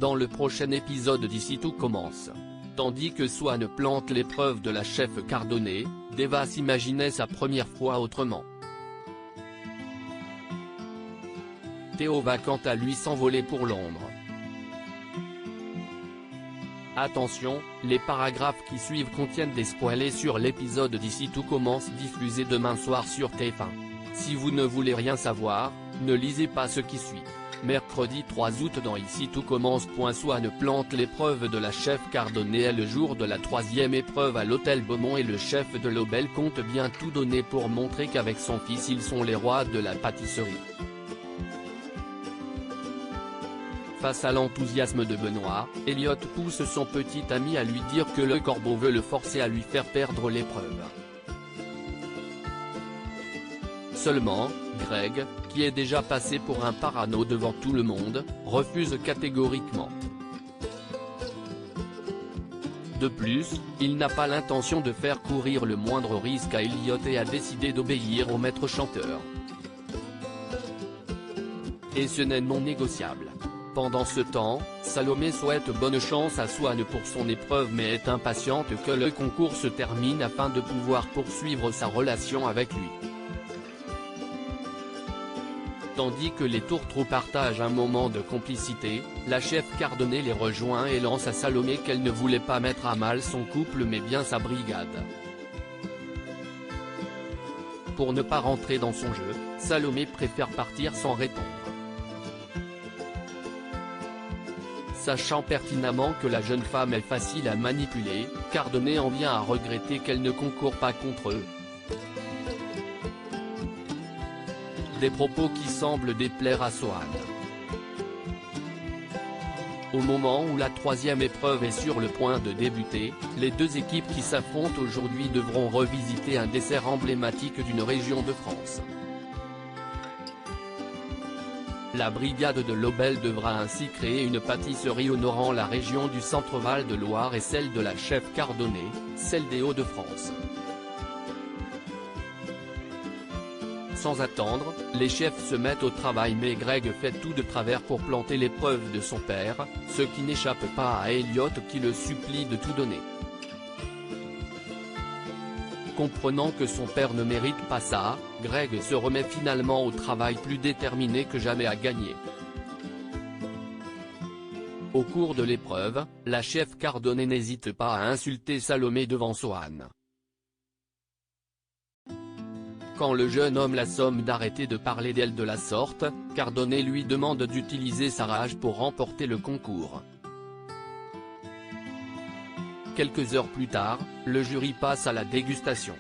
dans le prochain épisode d'Ici tout commence. Tandis que Swann plante l'épreuve de la chef Cardonnay, Deva s'imaginait sa première fois autrement. Théo va quant à lui s'envoler pour Londres. Attention, les paragraphes qui suivent contiennent des spoilers sur l'épisode d'Ici tout commence diffusé demain soir sur TF1. Si vous ne voulez rien savoir, ne lisez pas ce qui suit. Mercredi 3 août dans Ici tout commence. Swann plante l'épreuve de la chef Cardonnay est le jour de la troisième épreuve à l'hôtel Beaumont et le chef de Lobel compte bien tout donner pour montrer qu'avec son fils ils sont les rois de la pâtisserie. Face à l'enthousiasme de Benoît, Elliot pousse son petit ami à lui dire que le corbeau veut le forcer à lui faire perdre l'épreuve. Seulement, Greg, qui est déjà passé pour un parano devant tout le monde, refuse catégoriquement. De plus, il n'a pas l'intention de faire courir le moindre risque à Elliot et a décidé d'obéir au maître chanteur. Et ce n'est non négociable. Pendant ce temps, Salomé souhaite bonne chance à Swann pour son épreuve mais est impatiente que le concours se termine afin de pouvoir poursuivre sa relation avec lui. Tandis que les tourtereaux partagent un moment de complicité, la chef Cardonnay les rejoint et lance à Salomé qu'elle ne voulait pas mettre à mal son couple mais bien sa brigade. Pour ne pas rentrer dans son jeu, Salomé préfère partir sans répondre. Sachant pertinemment que la jeune femme est facile à manipuler, Cardonnay en vient à regretter qu'elle ne concourt pas contre eux. Des propos qui semblent déplaire à Swann. Au moment où la troisième épreuve est sur le point de débuter, les deux équipes qui s'affrontent aujourd'hui devront revisiter un dessert emblématique d'une région de France. La brigade de Lobel devra ainsi créer une pâtisserie honorant la région du Centre-Val de Loire et celle de la chef Cardonnay, celle des Hauts-de-France. Sans attendre, les chefs se mettent au travail mais Greg fait tout de travers pour planter l'épreuve de son père, ce qui n'échappe pas à Elliot qui le supplie de tout donner. Comprenant que son père ne mérite pas ça, Greg se remet finalement au travail plus déterminé que jamais à gagner. Au cours de l'épreuve, la chef Cardonnay n'hésite pas à insulter Salomé devant Swann. Quand le jeune homme la somme d'arrêter de parler d'elle de la sorte, Cardonnay lui demande d'utiliser sa rage pour remporter le concours. Quelques heures plus tard, le jury passe à la dégustation.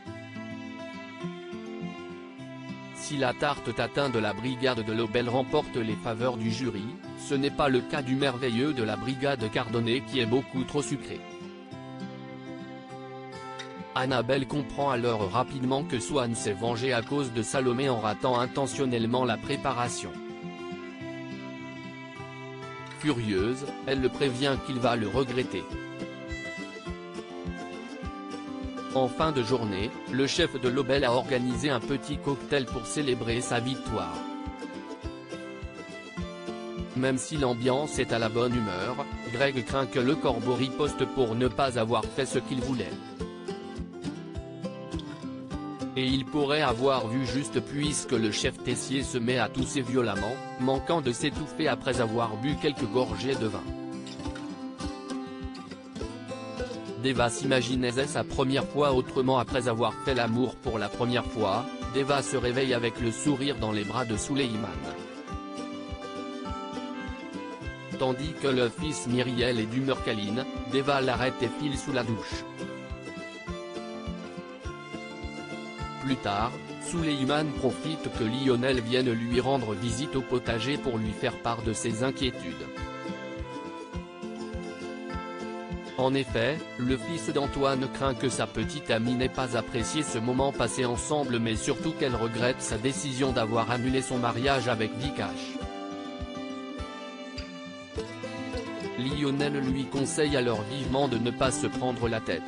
Si la tarte tatin de la brigade de Lobel remporte les faveurs du jury, ce n'est pas le cas du merveilleux de la brigade Cardonnay qui est beaucoup trop sucré. Annabelle comprend alors rapidement que Swann s'est vengé à cause de Salomé en ratant intentionnellement la préparation. Furieuse, elle le prévient qu'il va le regretter. En fin de journée, le chef de Lobel a organisé un petit cocktail pour célébrer sa victoire. Même si l'ambiance est à la bonne humeur, Greg craint que le corbeau riposte pour ne pas avoir fait ce qu'il voulait. Et il pourrait avoir vu juste puisque le chef Tessier se met à tousser violemment, manquant de s'étouffer après avoir bu quelques gorgées de vin. Deva s'imaginait sa première fois autrement après avoir fait l'amour pour la première fois, Deva se réveille avec le sourire dans les bras de Souleyman. Tandis que le fils Myriel est d'humeur câline, Deva l'arrête et file sous la douche. Plus tard, Souleyman profite que Lionel vienne lui rendre visite au potager pour lui faire part de ses inquiétudes. En effet, le fils d'Antoine craint que sa petite amie n'ait pas apprécié ce moment passé ensemble mais surtout qu'elle regrette sa décision d'avoir annulé son mariage avec Vikash. Lionel lui conseille alors vivement de ne pas se prendre la tête.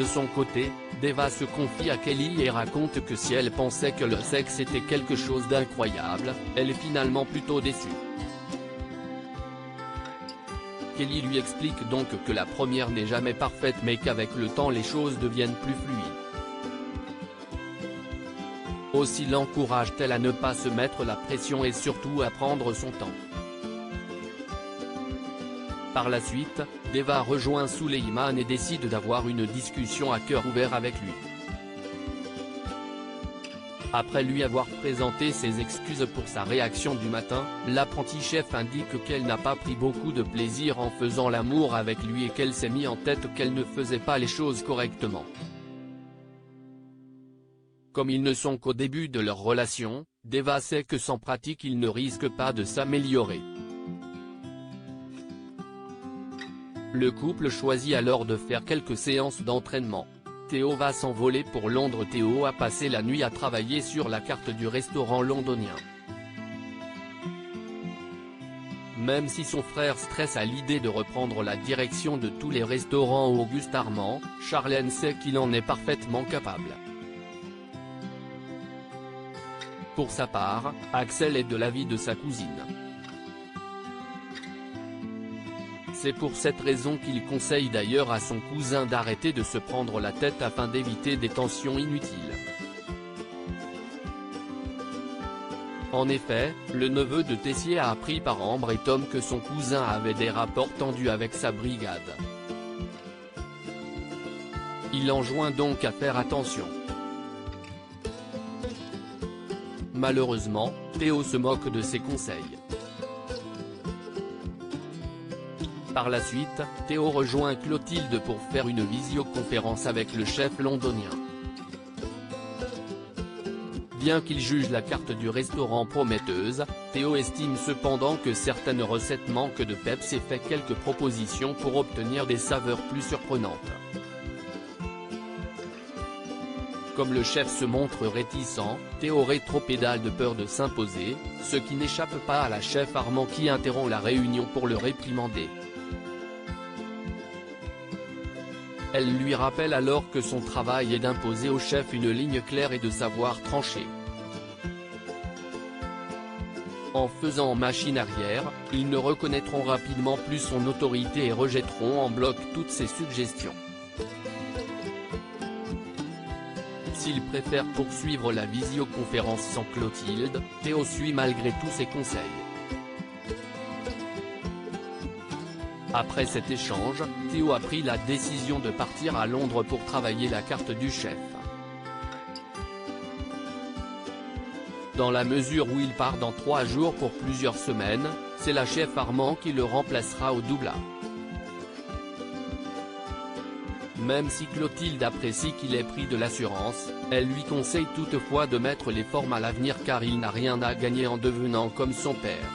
De son côté, Deva se confie à Kelly et raconte que si elle pensait que le sexe était quelque chose d'incroyable, elle est finalement plutôt déçue. Kelly lui explique donc que la première n'est jamais parfaite mais qu'avec le temps les choses deviennent plus fluides. Aussi l'encourage-t-elle à ne pas se mettre la pression et surtout à prendre son temps. Par la suite, Deva rejoint Suleiman et décide d'avoir une discussion à cœur ouvert avec lui. Après lui avoir présenté ses excuses pour sa réaction du matin, l'apprenti chef indique qu'elle n'a pas pris beaucoup de plaisir en faisant l'amour avec lui et qu'elle s'est mis en tête qu'elle ne faisait pas les choses correctement. Comme ils ne sont qu'au début de leur relation, Deva sait que sans pratique il ne risque pas de s'améliorer. Le couple choisit alors de faire quelques séances d'entraînement. Théo va s'envoler pour Londres. Théo a passé la nuit à travailler sur la carte du restaurant londonien. Même si son frère stresse à l'idée de reprendre la direction de tous les restaurants Auguste Armand, Charlène sait qu'il en est parfaitement capable. Pour sa part, Axel est de l'avis de sa cousine. C'est pour cette raison qu'il conseille d'ailleurs à son cousin d'arrêter de se prendre la tête afin d'éviter des tensions inutiles. En effet, le neveu de Tessier a appris par Ambre et Tom que son cousin avait des rapports tendus avec sa brigade. Il enjoint donc à faire attention. Malheureusement, Théo se moque de ses conseils. Par la suite, Théo rejoint Clotilde pour faire une visioconférence avec le chef londonien. Bien qu'il juge la carte du restaurant prometteuse, Théo estime cependant que certaines recettes manquent de peps et fait quelques propositions pour obtenir des saveurs plus surprenantes. Comme le chef se montre réticent, Théo rétropédale de peur de s'imposer, ce qui n'échappe pas à la chef Armand qui interrompt la réunion pour le réprimander. Elle lui rappelle alors que son travail est d'imposer au chef une ligne claire et de savoir trancher. En faisant machine arrière, ils ne reconnaîtront rapidement plus son autorité et rejetteront en bloc toutes ses suggestions. S'il préfère poursuivre la visioconférence sans Clotilde, Théo suit malgré tous ses conseils. Après cet échange, Théo a pris la décision de partir à Londres pour travailler la carte du chef. Dans la mesure où il part dans 3 jours pour plusieurs semaines, c'est la chef Armand qui le remplacera au doublard. Même si Clotilde apprécie qu'il ait pris de l'assurance, elle lui conseille toutefois de mettre les formes à l'avenir car il n'a rien à gagner en devenant comme son père.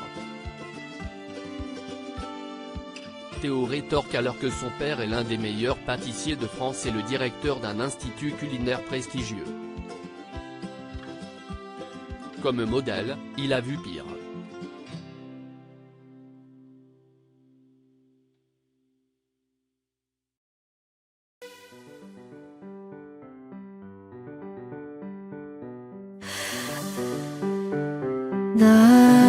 Théo rétorque alors que son père est l'un des meilleurs pâtissiers de France et le directeur d'un institut culinaire prestigieux. Comme modèle, il a vu pire. 나